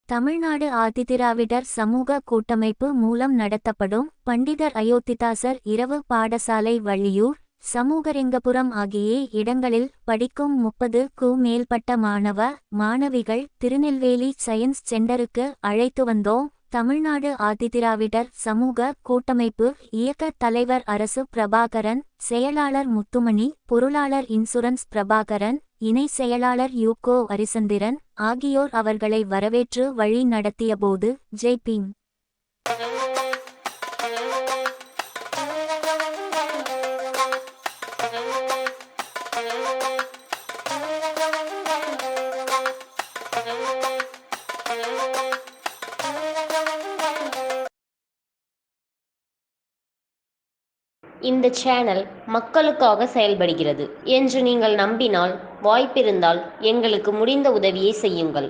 தமிழ்நாடு ஆதிதிராவிடர் சமூக கூட்டமைப்பு மூலம் நடத்தப்படும் பண்டிதர் அயோத்திதாசர் இரவு பாடசாலை வள்ளியூர், சமூகரெங்கபுரம் ஆகிய இடங்களில் படிக்கும் 30க்கும் மேற்பட்ட மாணவ மாணவிகள் திருநெல்வேலி சயின்ஸ் சென்டருக்கு அழைத்து வந்தோம். தமிழ்நாடு ஆதிதிராவிடர் சமூக கூட்டமைப்பு இயக்க தலைவர் அரசு பிரபாகரன், செயலாளர் முத்துமணி, பொருளாளர் இன்சூரன்ஸ் பிரபாகரன், இணை செயலாளர் யூகோ அரிசந்திரன் ஆகியோர் அவர்களை வரவேற்று வழி நடத்தியபோது ஜெய்பீம். இந்த சேனல் மக்களுக்காக செயல்படுகிறது என்று நீங்கள் நம்பினால், வாய்ப்பிருந்தால் எங்களுக்கு முடிந்த உதவியை செய்யுங்கள்.